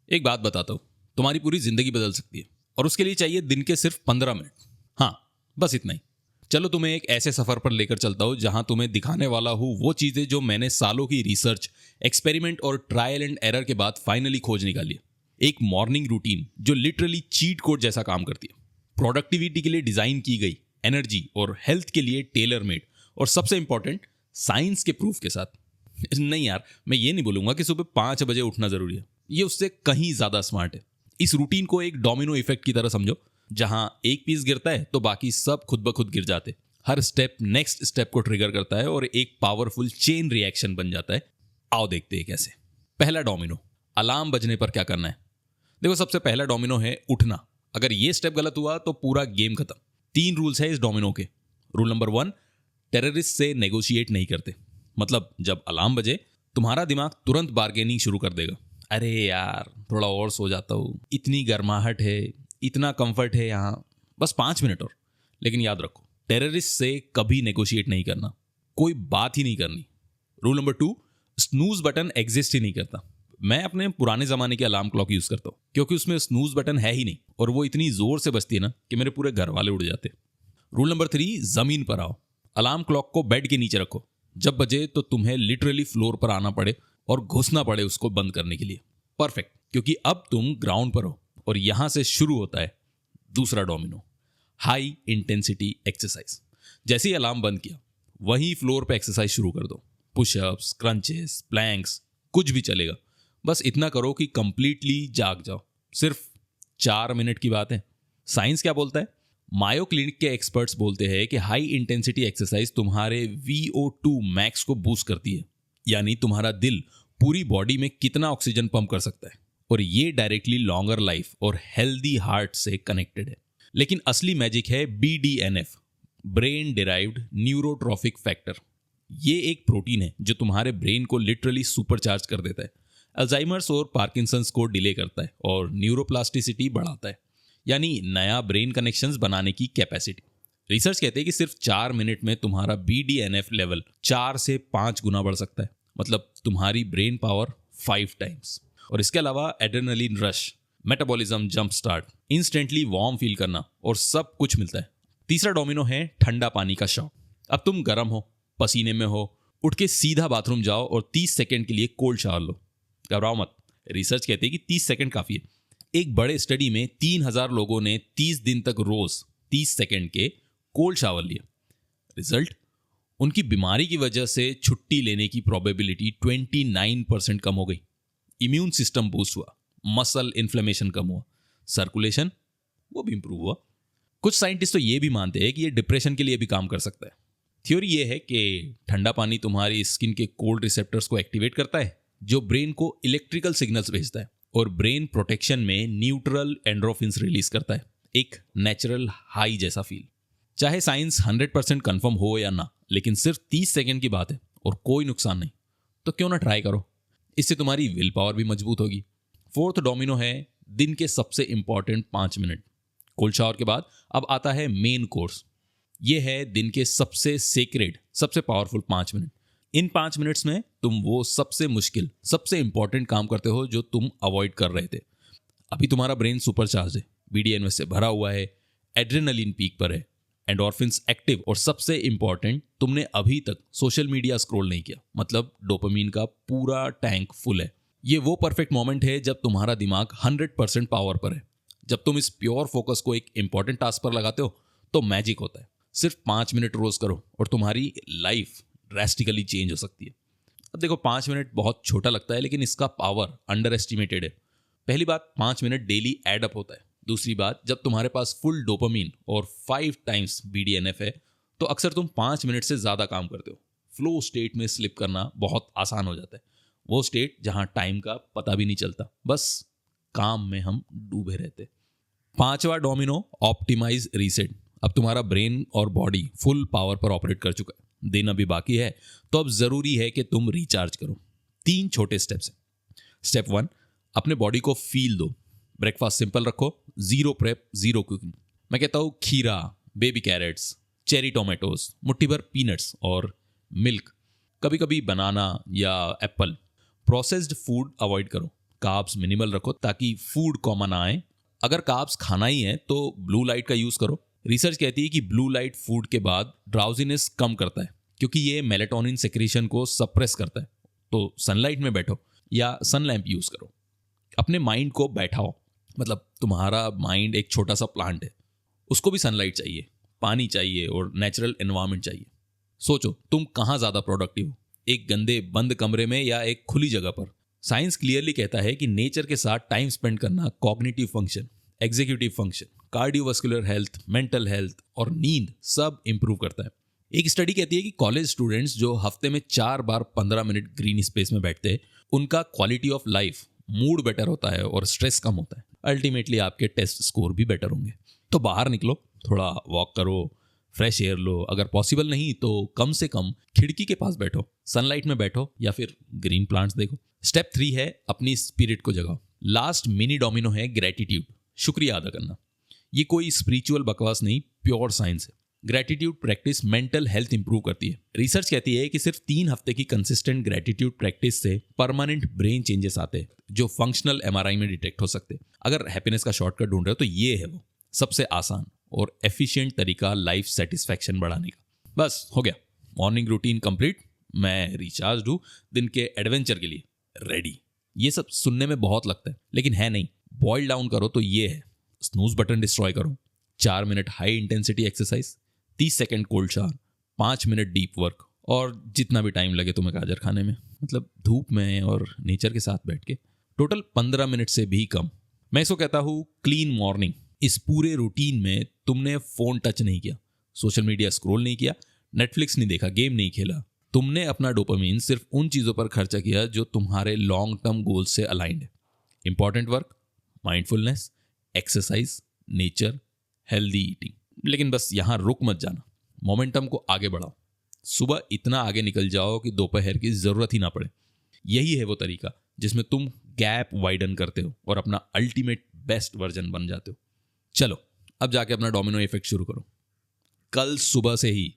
एक बात बताता हूँ, तुम्हारी पूरी जिंदगी बदल सकती है और उसके लिए चाहिए दिन के सिर्फ 15 मिनट। हाँ, बस इतना ही। चलो तुम्हें एक ऐसे सफर पर लेकर चलता हूँ जहां तुम्हें दिखाने वाला हूँ वो चीजें जो मैंने सालों की रिसर्च, एक्सपेरिमेंट और ट्रायल एंड एरर के बाद फाइनली खोज निकाली है। एक मॉर्निंग रूटीन जो लिटरली चीट कोड जैसा काम करती है, प्रोडक्टिविटी के लिए डिजाइन की गई, एनर्जी और हेल्थ के लिए टेलर मेड, और सबसे इंपॉर्टेंट साइंस के प्रूफ के साथ। नहीं यार, मैं ये नहीं बोलूंगा कि सुबह 5 बजे उठना जरूरी है, ये उससे कहीं ज्यादा स्मार्ट है। इस रूटीन को एक डोमिनो इफेक्ट की तरह समझो, जहां एक पीस गिरता है तो बाकी सब खुद ब खुद गिर जाते। हर स्टेप नेक्स्ट स्टेप को ट्रिगर करता है और एक पावरफुल चेन रिएक्शन बन जाता है। आओ देखते हैं कैसे। पहला डोमिनो, अलार्म बजने पर क्या करना है। देखो, सबसे पहला डोमिनो है उठना। अगर ये स्टेप गलत हुआ तो पूरा गेम खत्म। 3 रूल्स है इस डोमिनो के। रूल नंबर 1, टेररिस्ट से नेगोशिएट नहीं करते। मतलब जब अलार्म बजे तुम्हारा दिमाग तुरंत बार्गेनिंग शुरू कर देगा। अरे यार, थोड़ा और सो जाता हूँ, इतनी गर्माहट है, इतना कंफर्ट है यहाँ, बस 5 मिनट और। लेकिन याद रखो, टेररिस्ट से कभी नेगोशिएट नहीं करना, कोई बात ही नहीं करनी। Rule number 2, snooze button exist ही नहीं करता। मैं अपने पुराने जमाने के अलार्म क्लॉक यूज करता हूँ क्योंकि उसमें स्नूज बटन है ही नहीं, और वो इतनी जोर से बजती है ना कि मेरे पूरे घर वाले उड़ जाते। रूल नंबर 3, जमीन पर आओ। अलार्म क्लॉक को बेड के नीचे रखो। जब बजे तो तुम्हें लिटरली फ्लोर पर आना पड़े और घुसना पड़े उसको बंद करने के लिए। परफेक्ट, क्योंकि अब तुम ग्राउंड पर हो। और यहां से शुरू होता है दूसरा डोमिनो, हाई इंटेंसिटी एक्सरसाइज। जैसे ही अलार्म बंद किया, वहीं फ्लोर पे एक्सरसाइज शुरू कर दो। पुशअप्स, क्रंचेस, प्लैंक्स, कुछ भी चलेगा। बस इतना करो कि कंप्लीटली जाग जाओ। सिर्फ 4 मिनट की बात है। साइंस क्या बोलता है? मायो क्लिनिक के एक्सपर्ट्स बोलते हैं कि हाई इंटेंसिटी एक्सरसाइज तुम्हारे VO2 मैक्स को बूस्ट करती है, यानी तुम्हारा दिल पूरी बॉडी में कितना ऑक्सीजन पंप कर सकता है, और ये डायरेक्टली लॉन्गर लाइफ और हेल्दी हार्ट से कनेक्टेड है। लेकिन असली मैजिक है BDNF, brain derived neurotrophic factor. ये एक प्रोटीन है जो तुम्हारे ब्रेन को लिटरली सुपरचार्ज कर देता है, अल्जाइमर्स और पार्किंसंस को डिले करता है और न्यूरोप्लास्टिसिटी बढ़ाता है, यानी नया ब्रेन कनेक्शंस बनाने की कैपेसिटी। रिसर्च कहते हैं कि सिर्फ 4 मिनट में तुम्हारा BDNF लेवल 4 से 5 गुना बढ़ सकता है। मतलब तुम्हारी ब्रेन पावर 5 टाइम्स। और इसके अलावा adrenaline rush, metabolism jump start, instantly warm feel करना, और सब कुछ मिलता है। तीसरा डोमिनो है ठंडा पानी का शॉक। अब तुम गर्म हो, पसीने में हो, उठ के सीधा बाथरूम जाओ और 30 सेकंड के लिए कोल्ड शावर लो। घबराओ मत, रिसर्च कहते हैं कि 30 सेकंड काफी है। एक बड़े स्टडी में 3000 लोगों ने 30 दिन तक रोज 30 सेकंड के कोल्ड शावर लिए। रिजल्ट, उनकी बीमारी की वजह से छुट्टी लेने की प्रोबेबिलिटी 29% कम हो गई। इम्यून सिस्टम बूस्ट हुआ, मसल इन्फ्लेमेशन कम हुआ, सर्कुलेशन वो भी इंप्रूव हुआ। कुछ साइंटिस्ट तो ये भी मानते हैं कि ये डिप्रेशन के लिए भी काम कर सकता है। थ्योरी ये है कि ठंडा पानी तुम्हारी स्किन के कोल्ड रिसेप्टर्स को एक्टिवेट करता है, जो ब्रेन को इलेक्ट्रिकल सिग्नल्स भेजता है, और ब्रेन प्रोटेक्शन में न्यूट्रल एंड्रोफिन्स रिलीज करता है, एक नेचुरल हाई जैसा फील। चाहे साइंस 100% कंफर्म हो या ना, लेकिन सिर्फ 30 सेकंड की बात है और कोई नुकसान नहीं, तो क्यों ना ट्राई करो। इससे तुम्हारी विल पावर भी मजबूत होगी। फोर्थ डोमिनो है दिन के सबसे इंपॉर्टेंट 5 मिनट। कोल्ड शावर के बाद अब आता है मेन कोर्स। ये है दिन के सबसे सेक्रेड, सबसे पावरफुल 5 मिनट। इन 5 मिनट्स में तुम वो सबसे मुश्किल, सबसे इंपॉर्टेंट काम करते हो जो तुम अवॉइड कर रहे थे। अभी तुम्हारा ब्रेन सुपरचार्ज है, BDNF से भरा हुआ है, एड्रेनलिन पीक पर है, एंडोर्फिन्स एक्टिव, और सबसे इंपॉर्टेंट, तुमने अभी तक सोशल मीडिया स्क्रॉल नहीं किया। मतलब डोपामिन का पूरा टैंक फुल है। ये वो परफेक्ट मोमेंट है जब तुम्हारा दिमाग 100% पावर पर है। जब तुम इस प्योर फोकस को एक इंपॉर्टेंट टास्क पर लगाते हो तो मैजिक होता है। सिर्फ 5 मिनट रोज करो और तुम्हारी लाइफ ड्रास्टिकली चेंज हो सकती है। अब देखो, 5 मिनट बहुत छोटा लगता है, लेकिन इसका पावर अंडर एस्टिमेटेड है। पहली बात, 5 मिनट डेली एड अप होता है। दूसरी बात, जब तुम्हारे पास फुल डोपामिन और 5 टाइम्स BDNF है तो अक्सर तुम 5 मिनट से ज़्यादा काम करते हो। फ्लो स्टेट में स्लिप करना बहुत आसान हो जाता है। वो स्टेट जहां टाइम का पता भी नहीं चलता, बस काम में हम डूबे रहते। 5वां डोमिनो, ऑप्टिमाइज रीसेट। अब तुम्हारा ब्रेन और बॉडी फुल पावर पर ऑपरेट कर चुका है, दिन अभी बाकी है, तो अब जरूरी है कि तुम रिचार्ज करो। 3 छोटे स्टेप्स हैं। स्टेप 1, अपने बॉडी को फील दो। ब्रेकफास्ट सिंपल रखो, जीरो प्रेप, जीरो कुकिंग। मैं कहता हूँ खीरा, बेबी कैरेट्स, चेरी टोमेटोज, मुट्ठी भर पीनट्स और मिल्क, कभी कभी बनाना या एप्पल। प्रोसेस्ड फूड अवॉइड करो। कार्ब्स मिनिमल रखो ताकि फूड कॉमन ना आए। अगर कार्ब्स खाना ही है तो ब्लू लाइट का यूज़ करो। रिसर्च कहती है कि ब्लू लाइट फूड के बाद ड्राउजीनेस कम करता है क्योंकि ये मेलेटोनिन सेक्रेशन को सप्रेस करता है। तो सनलाइट में बैठो या सन लैम्प यूज़ करो। अपने माइंड को बैठाओ, मतलब तुम्हारा माइंड एक छोटा सा प्लांट है, उसको भी सनलाइट चाहिए, पानी चाहिए और नेचुरल एनवायरनमेंट चाहिए। सोचो तुम कहाँ ज़्यादा प्रोडक्टिव हो, एक गंदे बंद कमरे में या एक खुली जगह पर। साइंस क्लियरली कहता है कि नेचर के साथ टाइम स्पेंड करना cognitive function, executive function, cardiovascular health, mental health और नींद सब इंप्रूव करता है। एक स्टडी कहती है कि कॉलेज स्टूडेंट्स जो हफ्ते में 4 बार 15 मिनट ग्रीन स्पेस में बैठते हैं उनका quality of life, mood better होता है और स्ट्रेस कम होता है। अल्टीमेटली आपके टेस्ट स्कोर भी बेटर होंगे। तो बाहर निकलो, थोड़ा वॉक करो, फ्रेश एयर लो। अगर पॉसिबल नहीं तो कम से कम खिड़की के पास बैठो, सनलाइट में बैठो या फिर ग्रीन प्लांट्स देखो। स्टेप 3 है अपनी स्पिरिट को जगाओ। लास्ट मिनी डोमिनो है ग्रेटिट्यूड, शुक्रिया अदा करना। ये कोई स्पिरिचुअल बकवास नहीं, प्योर साइंस है। Gratitude practice mental health improve करती है। रिसर्च कहती है कि सिर्फ 3 हफ्ते की कंसिस्टेंट ग्रेटिट्यूड प्रैक्टिस से परमानेंट ब्रेन चेंजेस आते हैं जो फंक्शनल MRI में डिटेक्ट हो सकते हैं। अगर हैप्पीनेस का शॉर्टकट ढूंढ रहे हो तो ये है वो सबसे आसान और एफिशिएंट तरीका लाइफ सेटिस्फैक्शन बढ़ाने का। बस हो गया, मॉर्निंग रूटीन कंप्लीट, मैं रिचार्ज हूँ दिन के एडवेंचर के लिए रेडी। ये सब सुनने में बहुत लगता है लेकिन है नहीं। बॉइल डाउन करो तो ये है, स्नूज बटन डिस्ट्रॉय करो, 4 minute high intensity exercise, 30 second cold shower, 5 minute deep work और जितना भी टाइम लगे तुम्हें गाजर खाने में, मतलब धूप में और नेचर के साथ बैठ के, टोटल 15 मिनट से भी कम। मैं इसको कहता हूँ क्लीन मॉर्निंग। इस पूरे रूटीन में तुमने फोन टच नहीं किया, सोशल मीडिया स्क्रॉल नहीं किया, नेटफ्लिक्स नहीं देखा, गेम नहीं खेला। तुमने अपना डोपामिन सिर्फ उन चीज़ों पर खर्चा किया जो तुम्हारे लॉन्ग टर्म गोल्स से अलाइंड है। Important work, mindfulness, exercise, nature, healthy eating. लेकिन बस यहाँ रुक मत जाना, मोमेंटम को आगे बढ़ाओ। सुबह इतना आगे निकल जाओ कि दोपहर की ज़रूरत ही ना पड़े। यही है वो तरीका जिसमें तुम गैप वाइडन करते हो और अपना अल्टीमेट बेस्ट वर्जन बन जाते हो। चलो अब जाके अपना डोमिनो इफेक्ट शुरू करो। कल सुबह से ही